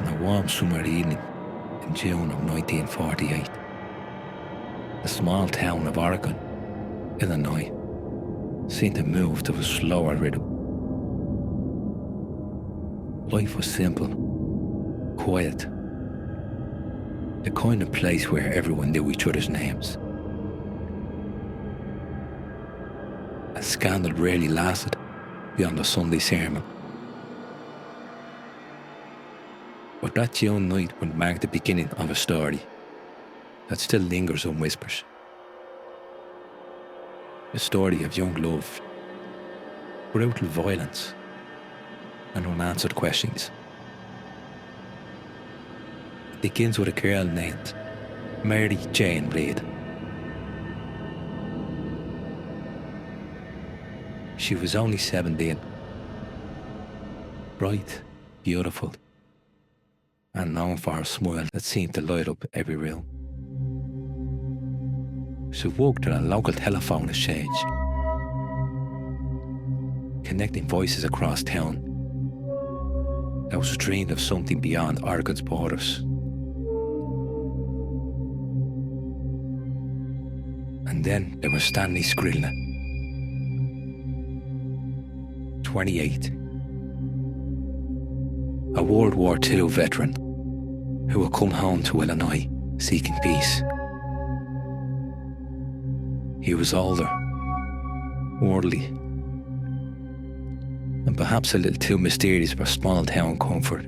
On a warm summer evening in June of 1948, the small town of Oregon, Illinois, seemed to move to a slower rhythm. Life was simple, quiet, the kind of place where everyone knew each other's names. A scandal rarely lasted beyond the Sunday sermon. But that June night would mark the beginning of a story that still lingers and whispers. A story of young love, brutal violence, and unanswered questions. It begins with a girl named Mary Jane Reid. She was only 17, bright, beautiful, and known for a smile that seemed to light up every room. She worked at a local telephone exchange, connecting voices across town that was dreamed of something beyond Oregon's borders. And then there was Stanley Skridla, 28, a World War II veteran who had come home to Illinois seeking peace. He was older, worldly, and perhaps a little too mysterious for small town comfort.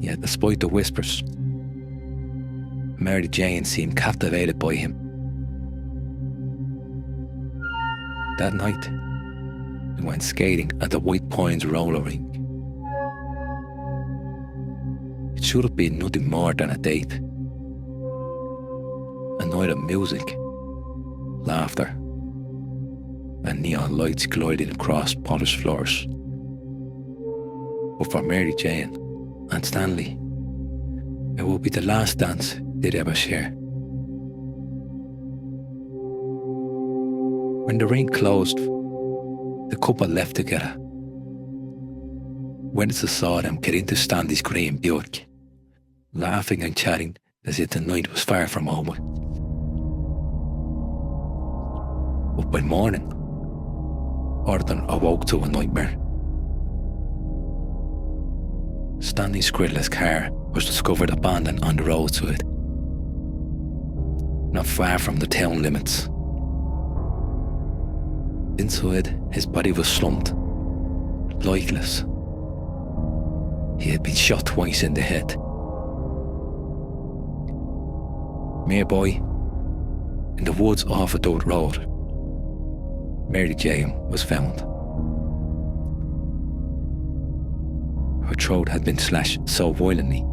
Yet despite the whispers, Mary Jane seemed captivated by him. That night, they went skating at the White Pines roller rink. It should have been nothing more than a date. A night of music, laughter, and neon lights gliding across polished floors. But for Mary Jane and Stanley, it would be the last dance they'd ever share. When the rink closed, the couple left together. Witnesses saw them get into Stanley's green Buick, laughing and chatting as if the night was far from over. But by morning, Orton awoke to a nightmare. Stanley Skridla's car was discovered abandoned on the roadside, not far from the town limits. Inside, his body was slumped, lifeless. He had been shot twice in the head. Nearby, in the woods off a dirt road, Mary Jane was found. Her throat had been slashed so violently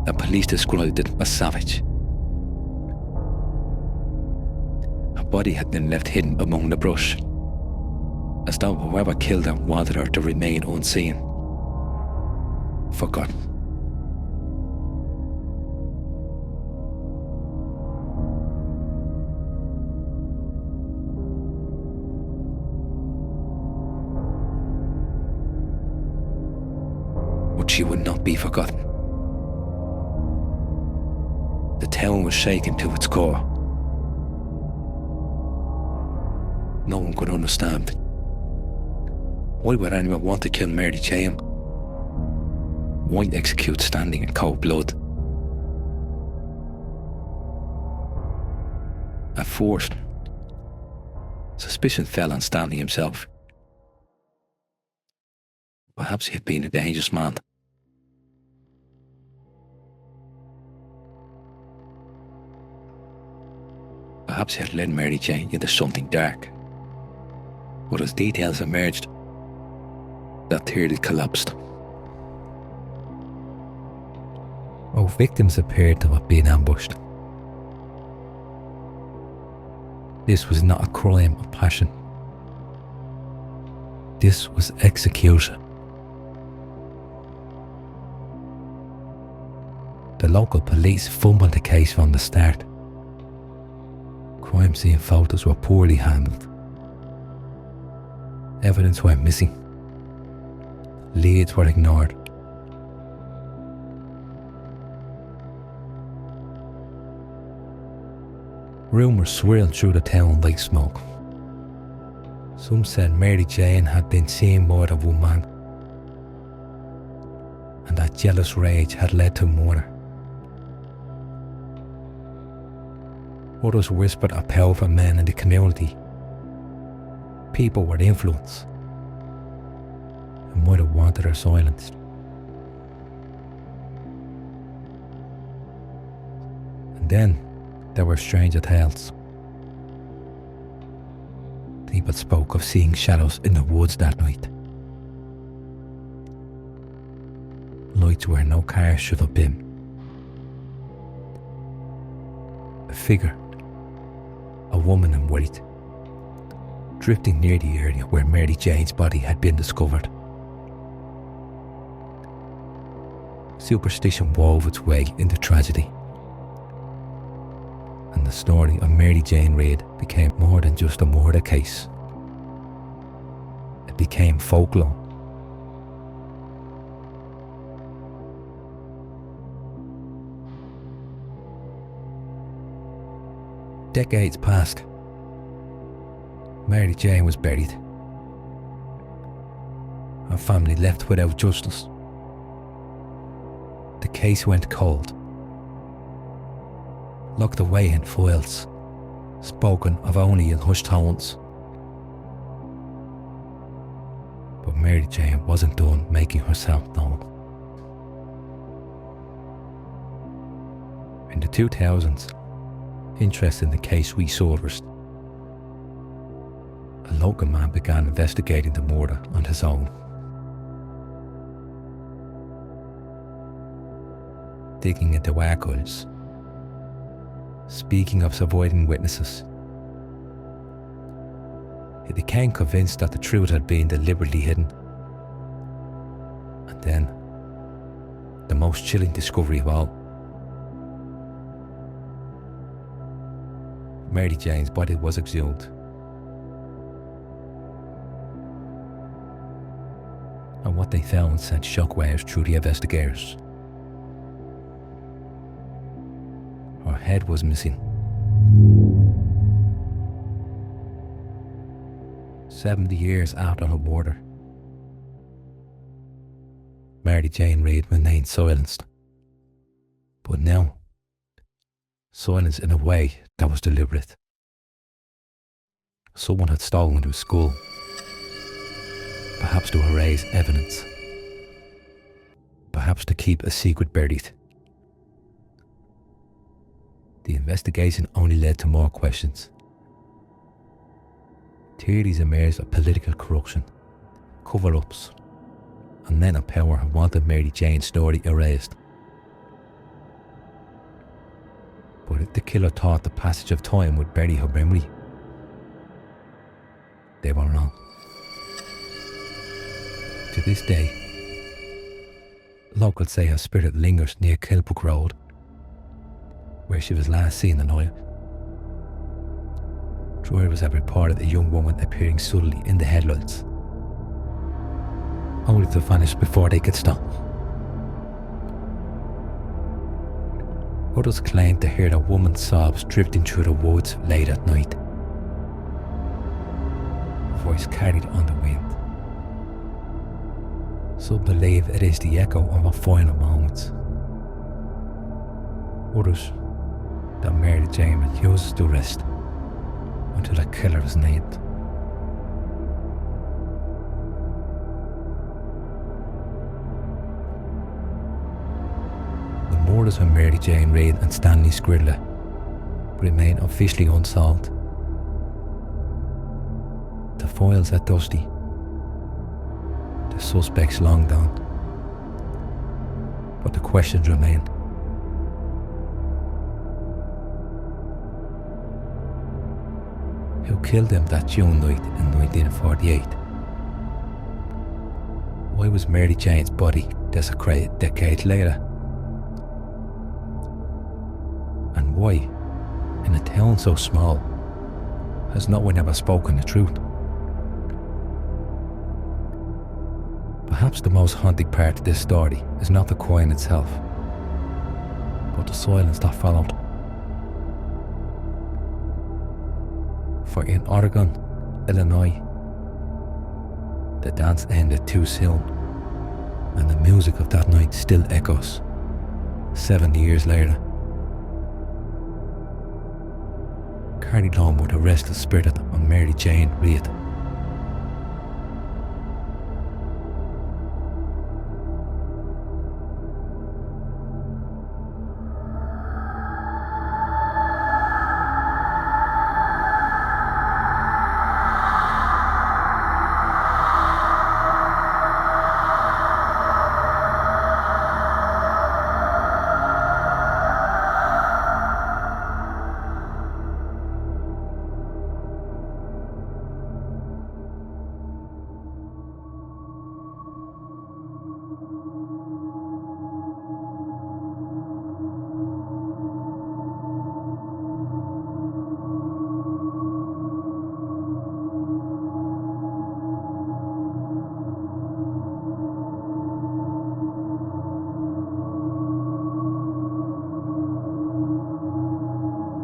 that police described it as savage. Her body had been left hidden among the brush, as though whoever killed her wanted her to remain unseen, forgotten. But she would not be forgotten. The town was shaken to its core. No one could understand. Why would anyone want to kill Mary Jane? Why execute Stanley in cold blood? At first, suspicion fell on Stanley himself. Perhaps he had been a dangerous man. Perhaps he had led Mary Jane into something dark. But as details emerged, that theory collapsed. Both victims appeared to have been ambushed. This was not a crime of passion. This was execution. The local police fumbled the case from the start. Crime scene photos were poorly handled. Evidence went missing. Leads were ignored. Rumours swirled through the town like smoke. Some said Mary Jane had been seen more than one man, and that jealous rage had led to murder. Others whispered of powerful men in the community, people with influence, and might have wanted her silenced. And then there were stranger tales. People spoke of seeing shadows in the woods that night. Lights where no car should have been. A figure, a woman in white, drifting near the area where Mary Jane's body had been discovered. Superstition wove its way into tragedy, and the story of Mary Jane Reid became more than just a murder case. It became folklore. Decades passed. Mary Jane was buried. Her family left without justice. The case went cold. Locked away in files, spoken of only in hushed tones. But Mary Jane wasn't done making herself known. In the 2000s, interest in the case resurfaced. A local man began investigating the murder on his own. Digging into archives, speaking of surviving witnesses. He became convinced that the truth had been deliberately hidden. And then, the most chilling discovery of all. Mary Jane's body was exhumed. And what they found sent shockwaves through the investigators. Her head was missing. 70 years after her murder, Mary Jane Reid remained silenced. But now, silence in a way that was deliberate. Someone had stolen to school, perhaps to erase evidence, perhaps to keep a secret buried. The investigation only led to more questions. Theories emerged of political corruption, cover-ups, and men in power who wanted Mary Jane's story erased. But if the killer thought the passage of time would bury her memory, they were wrong. To this day, locals say her spirit lingers near Kilbrook Road, where she was last seen that night. Drivers have reported a young woman appearing suddenly in the headlights, only to vanish before they could stop. Others claim to hear a woman's sobs drifting through the woods late at night, a voice carried on the wind. Some believe it is the echo of her final moments. Others that Mary Jane refuses to rest until a killer is named. The murders of Mary Jane Reid and Stanley Skridla remain officially unsolved. The files are dusty, the suspects long gone, but the questions remain. Who killed them that June night in 1948? Why was Mary Jane's body desecrated decades later? And why, in a town so small, has no one ever spoken the truth? Perhaps the most haunting part of this story is not the coin itself, but the silence that followed. For in Oregon, Illinois, the dance ended too soon, and the music of that night still echoes 70 years later. Carried home with a restless spirit on Mary Jane Reid.